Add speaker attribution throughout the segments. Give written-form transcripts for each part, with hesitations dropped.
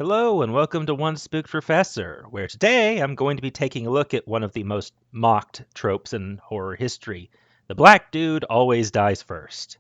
Speaker 1: Hello, and welcome to One Spooked Professor, where today I'm going to be taking a look at one of the most mocked tropes in horror history. The black dude always dies first.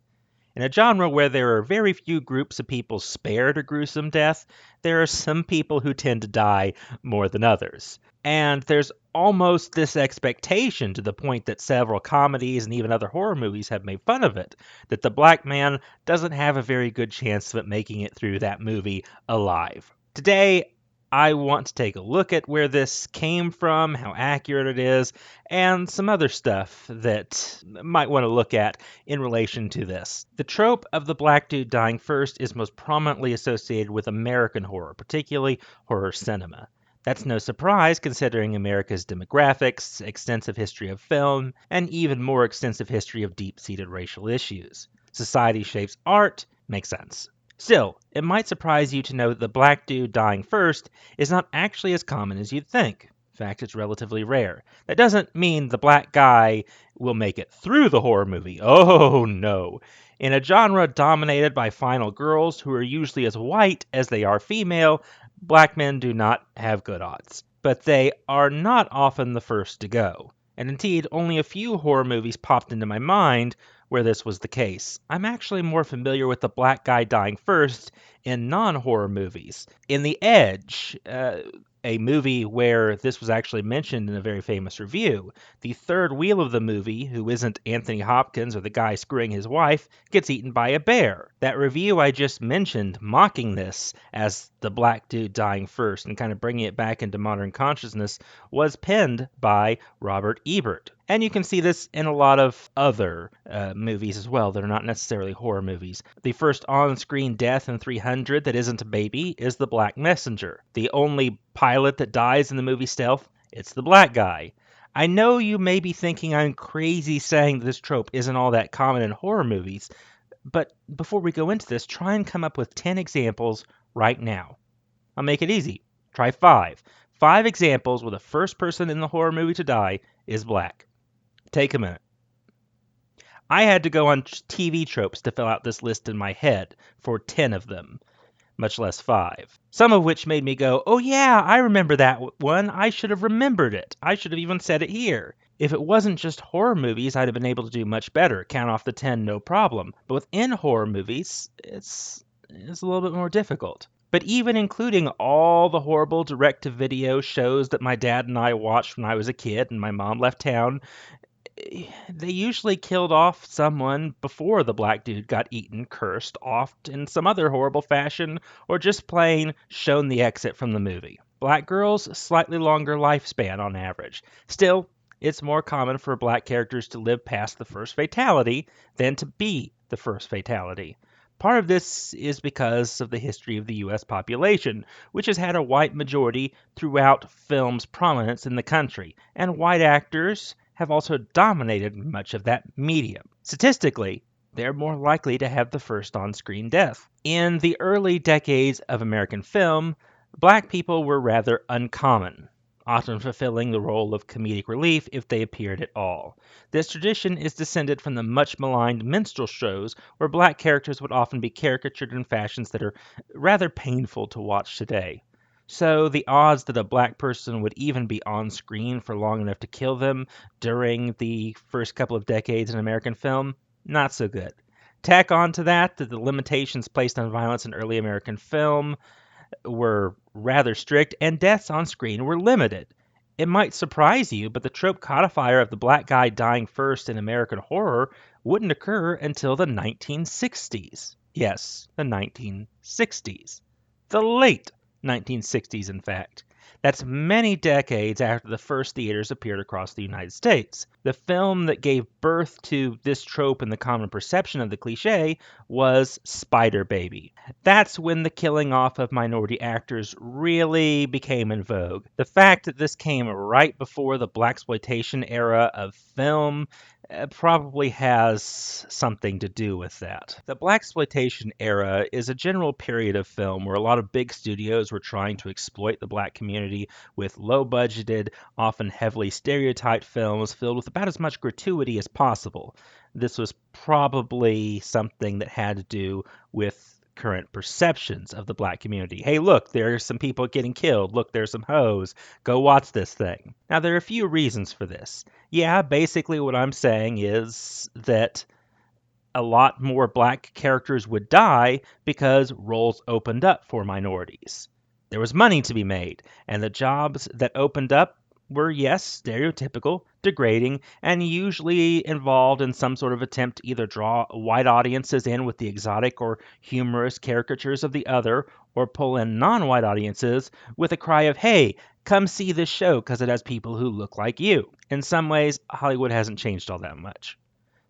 Speaker 1: In a genre where there are very few groups of people spared a gruesome death, there are some people who tend to die more than others. And there's almost this expectation to the point that several comedies and even other horror movies have made fun of it, that the black man doesn't have a very good chance of it making it through that movie alive. Today, I want to take a look at where this came from, how accurate it is, and some other stuff that might want to look at in relation to this. The trope of the black dude dying first is most prominently associated with American horror, particularly horror cinema. That's no surprise considering America's demographics, extensive history of film, and even more extensive history of deep-seated racial issues. Society shapes art, makes sense. Still, it might surprise you to know that the black dude dying first is not actually as common as you'd think. In fact, it's relatively rare. That doesn't mean the black guy will make it through the horror movie. Oh no. In a genre dominated by final girls who are usually as white as they are female, black men do not have good odds. But they are not often the first to go. And indeed, only a few horror movies popped into my mind where this was the case. I'm actually more familiar with the black guy dying first in non-horror movies. In The Edge, a movie where this was actually mentioned in a very famous review, the third wheel of the movie, who isn't Anthony Hopkins or the guy screwing his wife, gets eaten by a bear. That review I just mentioned, mocking this as the black dude dying first and kind of bringing it back into modern consciousness, was penned by Robert Ebert. And you can see this in a lot of other movies as well that are not necessarily horror movies. The first on-screen death in 300 that isn't a baby is the Black Messenger. The only pilot that dies in the movie Stealth, it's the black guy. I know you may be thinking I'm crazy saying that this trope isn't all that common in horror movies, but before we go into this, try and come up with 10 examples right now. I'll make it easy. Try 5. 5 examples where the first person in the horror movie to die is black. Take a minute. I had to go on TV tropes to fill out this list in my head for 10 of them, much less 5. Some of which made me go, oh yeah, I remember that one. I should have remembered it. I should have even said it here. If it wasn't just horror movies, I'd have been able to do much better. Count off the 10, no problem. But within horror movies, it's a little bit more difficult. But even including all the horrible direct-to-video shows that my dad and I watched when I was a kid and my mom left town, they usually killed off someone before the black dude got eaten, cursed, offed in some other horrible fashion, or just plain shown the exit from the movie. Black girls, slightly longer lifespan on average. Still, it's more common for black characters to live past the first fatality than to be the first fatality. Part of this is because of the history of the U.S. population, which has had a white majority throughout film's prominence in the country, and white actors have also dominated much of that medium. Statistically, they're more likely to have the first on-screen death. In the early decades of American film, black people were rather uncommon, often fulfilling the role of comedic relief if they appeared at all. This tradition is descended from the much maligned minstrel shows, where black characters would often be caricatured in fashions that are rather painful to watch today. So the odds that a black person would even be on screen for long enough to kill them during the first couple of decades in American film, not so good. Tack on to that the limitations placed on violence in early American film were rather strict, and deaths on screen were limited. It might surprise you, but the trope codifier of the black guy dying first in American horror wouldn't occur until the 1960s. Yes, the 1960s. The late 1960s, in fact. That's many decades after the first theaters appeared across the United States. The film that gave birth to this trope and the common perception of the cliche was Spider Baby. That's when the killing off of minority actors really became in vogue. The fact that this came right before the blaxploitation era of film probably has something to do with that. The blaxploitation era is a general period of film where a lot of big studios were trying to exploit the black community with low-budgeted, often heavily stereotyped films filled with about as much gratuity as possible. This was probably something that had to do with current perceptions of the black community. Hey, look, there's some people getting killed. Look, there's some hoes. Go watch this thing. Now, there are a few reasons for this. Yeah, basically what I'm saying is that a lot more black characters would die because roles opened up for minorities. There was money to be made, and the jobs that opened up were, yes, stereotypical, degrading, and usually involved in some sort of attempt to either draw white audiences in with the exotic or humorous caricatures of the other, or pull in non white audiences with a cry of, hey, come see this show because it has people who look like you. In some ways, Hollywood hasn't changed all that much.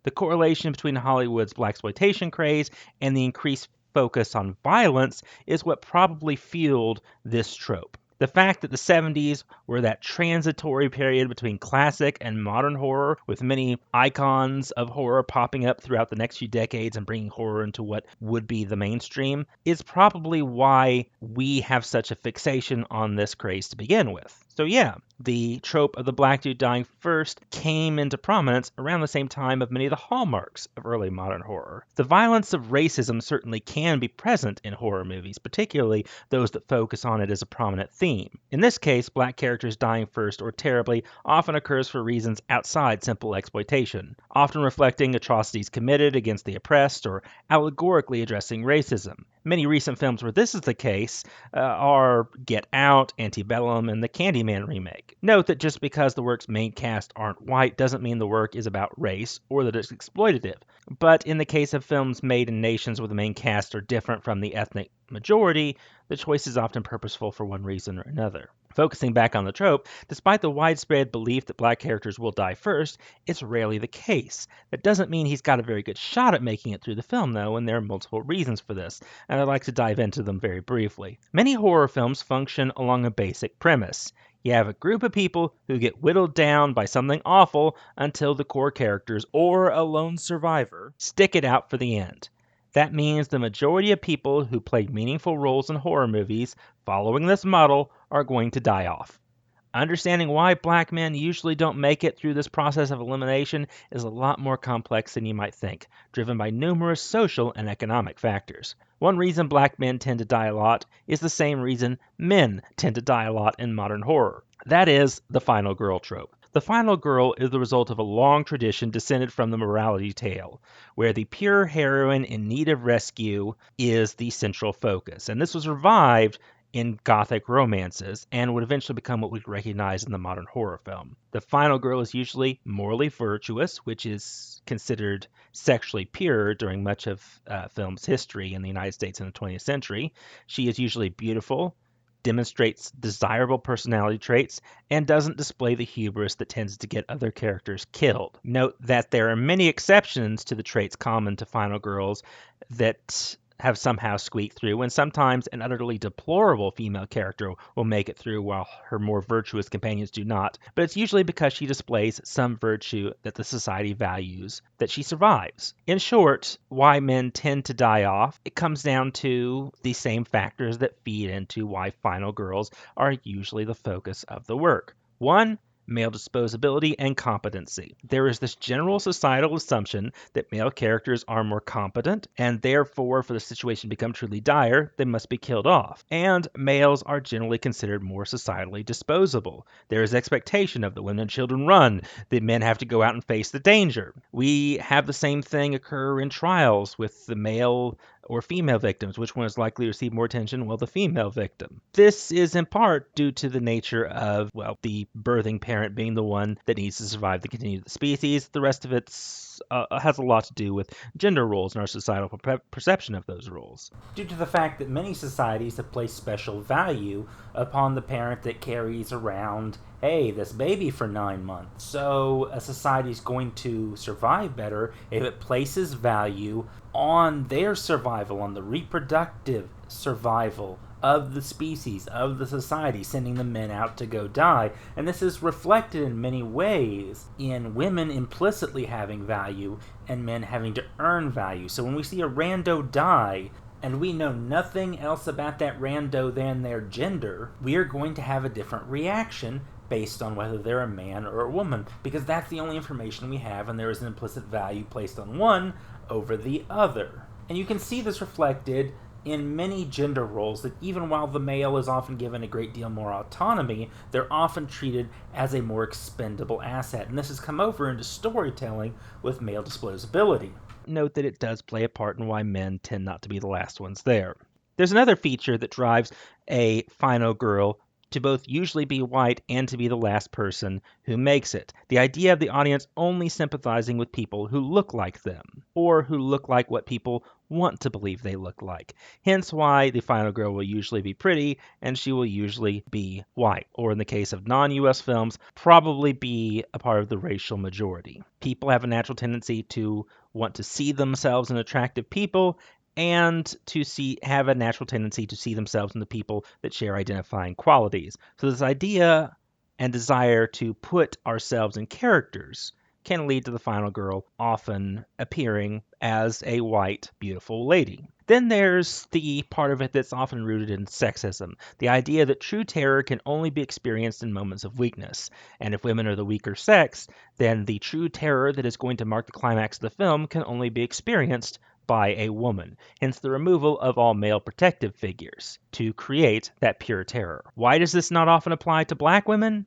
Speaker 1: The correlation between Hollywood's blaxploitation craze and the increased focus on violence is what probably fueled this trope. The fact that the 70s were that transitory period between classic and modern horror, with many icons of horror popping up throughout the next few decades and bringing horror into what would be the mainstream, is probably why we have such a fixation on this craze to begin with. So yeah, the trope of the black dude dying first came into prominence around the same time of many of the hallmarks of early modern horror. The violence of racism certainly can be present in horror movies, particularly those that focus on it as a prominent theme. In this case, black characters dying first or terribly often occurs for reasons outside simple exploitation, often reflecting atrocities committed against the oppressed or allegorically addressing racism. Many recent films where this is the case are Get Out, Antebellum, and the Candyman remake. Note that just because the work's main cast aren't white doesn't mean the work is about race or that it's exploitative. But in the case of films made in nations where the main cast are different from the ethnic majority, the choice is often purposeful for one reason or another. Focusing back on the trope, despite the widespread belief that black characters will die first, it's rarely the case. That doesn't mean he's got a very good shot at making it through the film, though, and there are multiple reasons for this, and I'd like to dive into them very briefly. Many horror films function along a basic premise. You have a group of people who get whittled down by something awful until the core characters, or a lone survivor, stick it out for the end. That means the majority of people who play meaningful roles in horror movies following this model are going to die off. Understanding why black men usually don't make it through this process of elimination is a lot more complex than you might think, driven by numerous social and economic factors. One reason black men tend to die a lot is the same reason men tend to die a lot in modern horror. That is the final girl trope. The final girl is the result of a long tradition descended from the morality tale, where the pure heroine in need of rescue is the central focus. And this was revived in Gothic romances and would eventually become what we recognize in the modern horror film. The final girl is usually morally virtuous, which is considered sexually pure during much of film's history in the United States in the 20th century. She is usually beautiful, demonstrates desirable personality traits, and doesn't display the hubris that tends to get other characters killed. Note that there are many exceptions to the traits common to final girls that have somehow squeaked through, and sometimes an utterly deplorable female character will make it through while her more virtuous companions do not. But it's usually because she displays some virtue that the society values that she survives. In short, why men tend to die off, it comes down to the same factors that feed into why final girls are usually the focus of the work. One, male disposability and competency. There is this general societal assumption that male characters are more competent, and therefore, for the situation to become truly dire, they must be killed off. And males are generally considered more societally disposable. There is expectation of the women and children run, the men have to go out and face the danger. We have the same thing occur in trials with the male or female victims. Which one is likely to receive more attention? Well, the female victim. This is in part due to the nature of, well, the birthing parent being the one that needs to survive to continue the species. The rest of it has a lot to do with gender roles and our societal perception of those roles. Due to the fact that many societies have placed special value upon the parent that carries around, hey, this baby for 9 months. So a society is going to survive better if it places value on their survival, on the reproductive survival of the species, of the society, sending the men out to go die. And this is reflected in many ways in women implicitly having value and men having to earn value. So when we see a rando die, and we know nothing else about that rando than their gender, we are going to have a different reaction based on whether they're a man or a woman, because that's the only information we have, and there is an implicit value placed on one over the other. And you can see this reflected
Speaker 2: in many gender roles that even while the male is often given a great deal more autonomy, they're often treated as a more expendable asset. And this has come over into storytelling with male disposability.
Speaker 1: Note that it does play a part in why men tend not to be the last ones there. There's another feature that drives a final girl to both usually be white and to be the last person who makes it. The idea of the audience only sympathizing with people who look like them, or who look like what people want to believe they look like. Hence why the final girl will usually be pretty and she will usually be white, or in the case of non US films, probably be a part of the racial majority. People have a natural tendency to want to see themselves in attractive people and to have a natural tendency to see themselves in the people that share identifying qualities. So this idea and desire to put ourselves in characters can lead to the final girl often appearing as a white, beautiful lady. Then there's the part of it that's often rooted in sexism, the idea that true terror can only be experienced in moments of weakness. And if women are the weaker sex, then the true terror that is going to mark the climax of the film can only be experienced by a woman, hence the removal of all male protective figures to create that pure terror. Why does this not often apply to black women?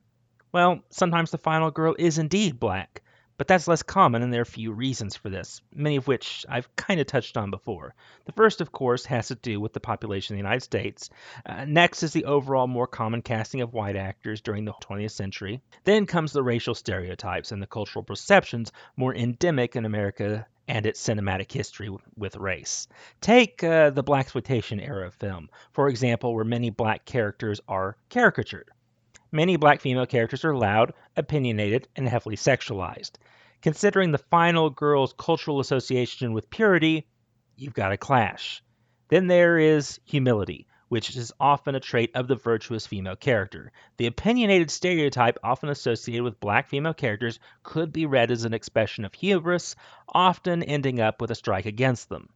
Speaker 1: Well, sometimes the final girl is indeed black, but that's less common, and there are a few reasons for this, many of which I've kind of touched on before. The first, of course, has to do with the population of the United States. Next is the overall more common casting of white actors during the 20th century. Then comes the racial stereotypes and the cultural perceptions more endemic in America and its cinematic history with race. Take the blaxploitation era of film, for example, where many black characters are caricatured. Many black female characters are loud, opinionated, and heavily sexualized. Considering the final girl's cultural association with purity, you've got a clash. Then there is humility, which is often a trait of the virtuous female character. The opinionated stereotype often associated with black female characters could be read as an expression of hubris, often ending up with a strike against them.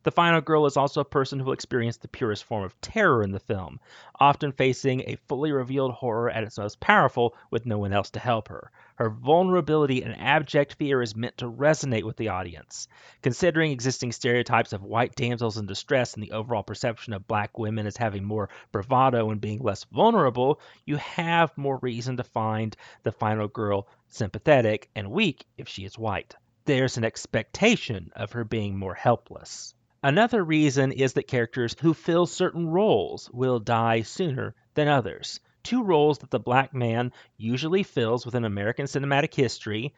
Speaker 1: The final girl is also a person who will experience the purest form of terror in the film, often facing a fully revealed horror at its most powerful with no one else to help her. Her vulnerability and abject fear is meant to resonate with the audience. Considering existing stereotypes of white damsels in distress and the overall perception of black women as having more bravado and being less vulnerable, you have more reason to find the final girl sympathetic and weak if she is white. There's an expectation of her being more helpless. Another reason is that characters who fill certain roles will die sooner than others. Two roles that the black man usually fills within American cinematic history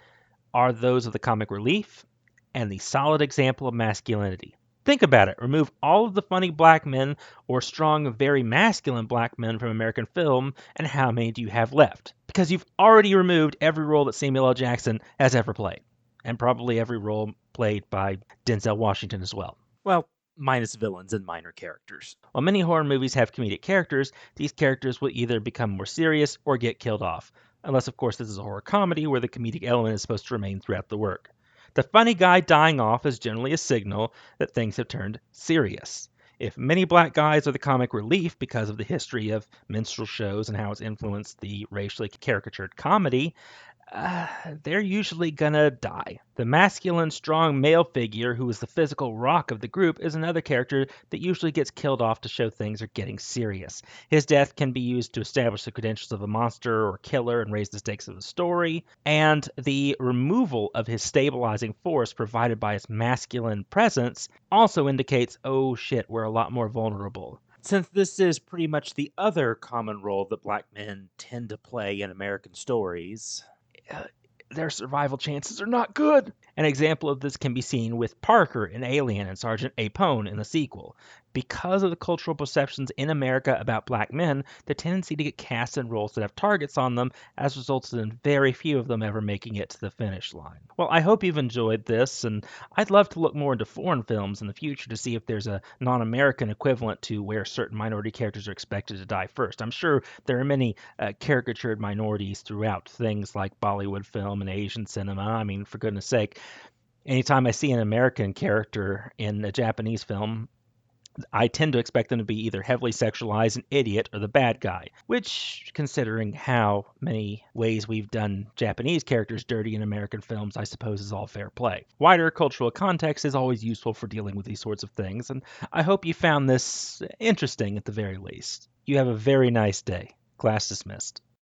Speaker 1: are those of the comic relief and the solid example of masculinity. Think about it. Remove all of the funny black men or strong, very masculine black men from American film, and how many do you have left? Because you've already removed every role that Samuel L. Jackson has ever played, and probably every role played by Denzel Washington as well. Well, minus villains and minor characters. While many horror movies have comedic characters, these characters will either become more serious or get killed off. Unless, of course, this is a horror comedy where the comedic element is supposed to remain throughout the work. The funny guy dying off is generally a signal that things have turned serious. If many black guys are the comic relief because of the history of minstrel shows and how it's influenced the racially caricatured comedy, uh, they're usually gonna die. The masculine, strong male figure, who is the physical rock of the group, is another character that usually gets killed off to show things are getting serious. His death can be used to establish the credentials of a monster or killer and raise the stakes of the story, and the removal of his stabilizing force provided by his masculine presence also indicates, oh shit, we're a lot more vulnerable. Since this is pretty much the other common role that black men tend to play in American stories, uh, their survival chances are not good. An example of this can be seen with Parker in Alien and Sergeant Apone in the sequel. Because of the cultural perceptions in America about black men, the tendency to get cast in roles that have targets on them has resulted in very few of them ever making it to the finish line. Well, I hope you've enjoyed this, and I'd love to look more into foreign films in the future to see if there's a non American equivalent to where certain minority characters are expected to die first. I'm sure there are many caricatured minorities throughout things like Bollywood film and Asian cinema. I mean, for goodness sake, anytime I see an American character in a Japanese film, I tend to expect them to be either heavily sexualized, an idiot, or the bad guy, which, considering how many ways we've done Japanese characters dirty in American films, I suppose is all fair play. Wider cultural context is always useful for dealing with these sorts of things, and I hope you found this interesting at the very least. You have a very nice day. Class dismissed.